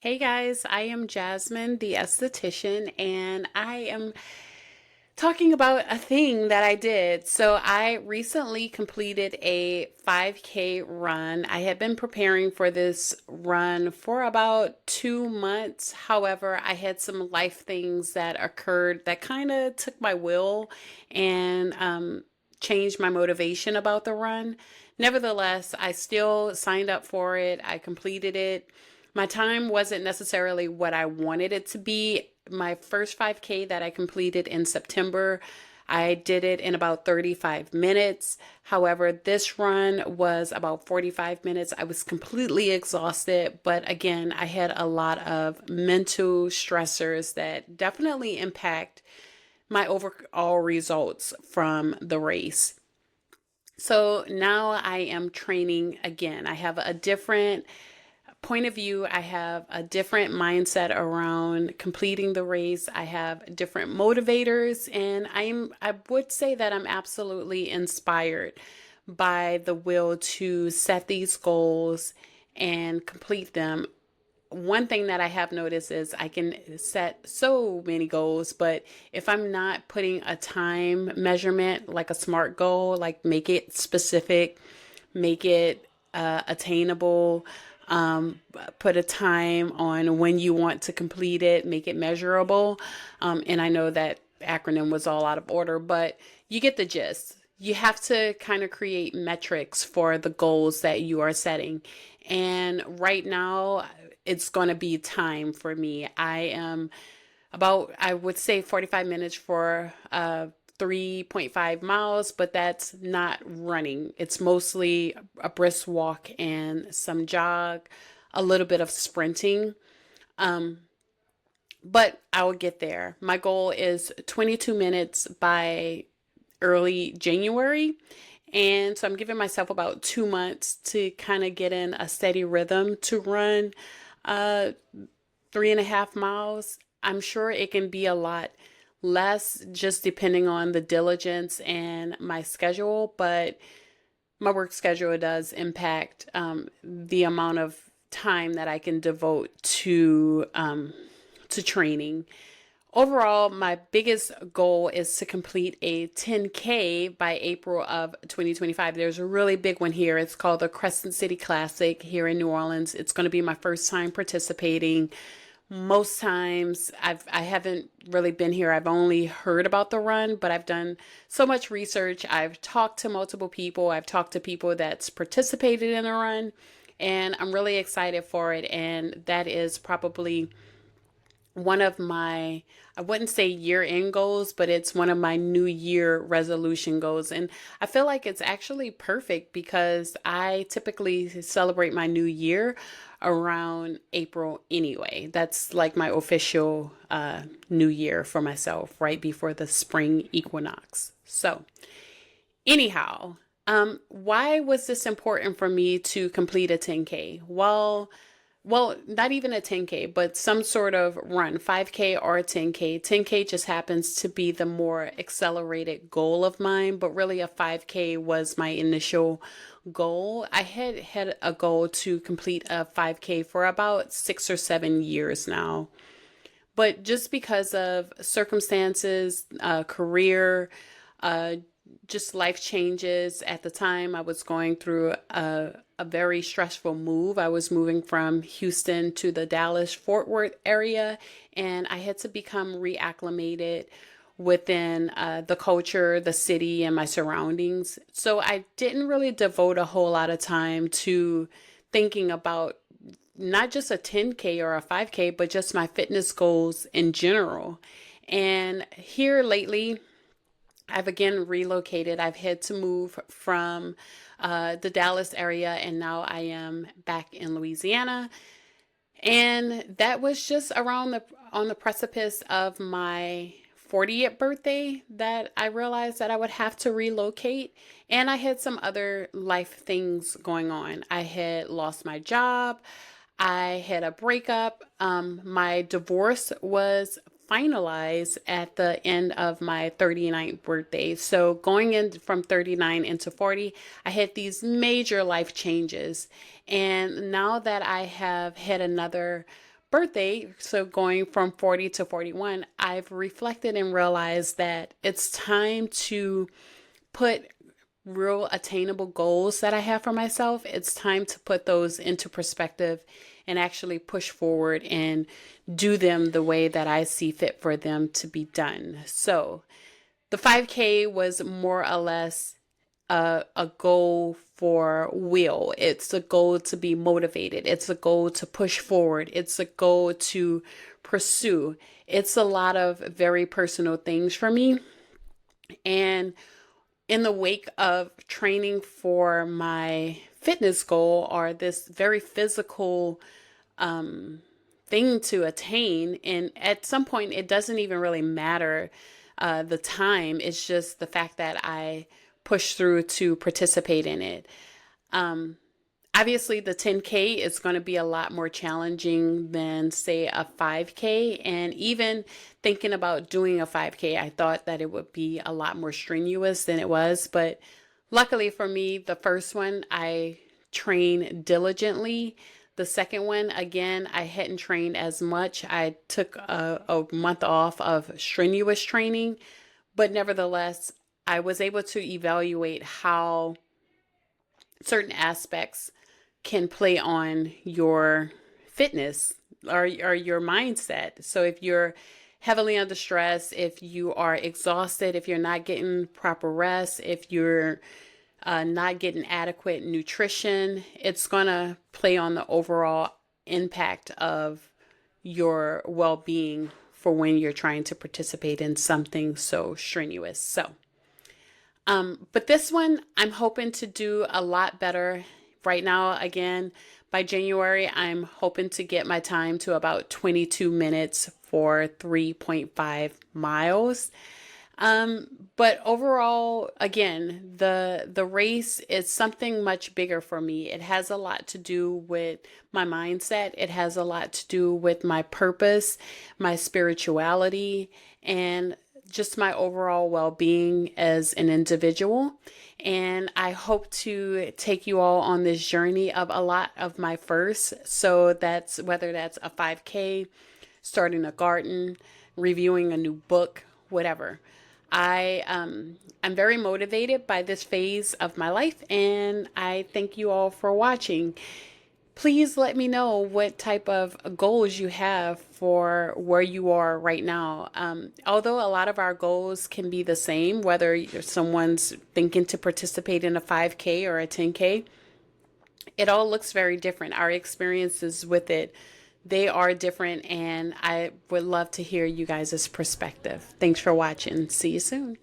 Hey guys, I am Jasmine, the esthetician, and I am talking about a thing that I did. So, I recently completed a 5K run. I had been preparing for this run for about 2 months. However, I had some life things that occurred that kind of took my will and changed my motivation about the run. Nevertheless, I still signed up for it, I completed it. My time wasn't necessarily what I wanted it to be. My first 5K that I completed in September, I did it in about 35 minutes. However, this run was about 45 minutes. I was completely exhausted, but again, I had a lot of mental stressors that definitely impact my overall results from the race. So now I am training again. I have a different point of view. I have a different mindset around completing the race. I have different motivators, and I would say that I'm absolutely inspired by the will to set these goals and complete them. One thing that I have noticed is I can set so many goals, but if I'm not putting a time measurement, like a SMART goal, like make it specific, make it attainable, um, put a time on when you want to complete it, make it measurable. And I know that acronym was all out of order, but you get the gist. You have to kind of create metrics for the goals that you are setting. And right now, it's going to be time for me. I am about, I would say 45 minutes for 3.5 miles, but that's not running. It's mostly a brisk walk and some jog, a little bit of sprinting. Um, but I will get there. My goal is 22 minutes by early January. And so I'm giving myself about 2 months to kind of get in a steady rhythm to run uh, 3.5 miles. I'm sure it can be a lot less just depending on the diligence and my schedule, but my work schedule does impact the amount of time that I can devote to training. Overall, my biggest goal is to complete a 10K by April of 2025. There's a really big one here. It's called the Crescent City Classic here in New Orleans. It's going to be my first time participating. Most times I haven't really been here. I've only heard about the run, but I've done so much research. I've talked to multiple people. I've talked to people that's participated in the run, and I'm really excited for it. And that is probably one of my, I wouldn't say year end goals, but it's one of my new year resolution goals. And I feel like it's actually perfect because I typically celebrate my new year around April anyway. That's like my official new year for myself, right before the spring equinox. So, anyhow, why was this important for me to complete a 10K? Well, not even a 10K, but some sort of run, 5K or a 10K. 10K just happens to be the more accelerated goal of mine, but really a 5K was my initial goal. I had a goal to complete a 5K for about 6 or 7 years now. But just because of circumstances, career, uh, just life changes. At the time, I was going through a very stressful move. I was moving from Houston to the Dallas Fort Worth area, and I had to become reacclimated within the culture, the city, and my surroundings. So I didn't really devote a whole lot of time to thinking about not just a 10K or a 5K, but just my fitness goals in general. And here lately, I've again relocated. I've had to move from the Dallas area, and now I am back in Louisiana. And that was just around the on the precipice of my 40th birthday that I realized that I would have to relocate. And I had some other life things going on. I had lost my job. I had a breakup. My divorce was finalized at the end of my 39th birthday. So going in from 39 into 40, I had these major life changes. And now that I have had another birthday, so going from 40 to 41, I've reflected and realized that it's time to put real attainable goals that I have for myself. It's time to put those into perspective and actually push forward and do them the way that I see fit for them to be done. So the 5K was more or less a goal for will. It's a goal to be motivated. It's a goal to push forward. It's a goal to pursue. It's a lot of very personal things for me. And in the wake of training for my fitness goal, or this very physical thing to attain, and at some point it doesn't even really matter the time. It's just the fact that I push through to participate in it. Obviously, the 10K is going to be a lot more challenging than, say, a 5K. And even thinking about doing a 5K, I thought that it would be a lot more strenuous than it was. But luckily for me, the first one, I trained diligently. The second one, again, I hadn't trained as much. I took a month off of strenuous training, but nevertheless, I was able to evaluate how certain aspects can play on your fitness or your mindset. So if you're heavily under stress, if you are exhausted, if you're not getting proper rest, if you're not getting adequate nutrition, it's going to play on the overall impact of your well-being for when you're trying to participate in something so strenuous. But this one, I'm hoping to do a lot better. Right now, again, by January, I'm hoping to get my time to about 22 minutes for 3.5 miles. But overall, again, the race is something much bigger for me. It has a lot to do with my mindset. It has a lot to do with my purpose, my spirituality, and just my overall well-being as an individual. And I hope to take you all on this journey of a lot of my firsts. So that's whether that's a 5K, starting a garden, reviewing a new book, whatever. I'm very motivated by this phase of my life, and I thank you all for watching. Please let me know what type of goals you have for where you are right now. Although a lot of our goals can be the same, whether someone's thinking to participate in a 5K or a 10K, it all looks very different. Our experiences with it, they are different, and I would love to hear you guys' perspective. Thanks for watching. See you soon.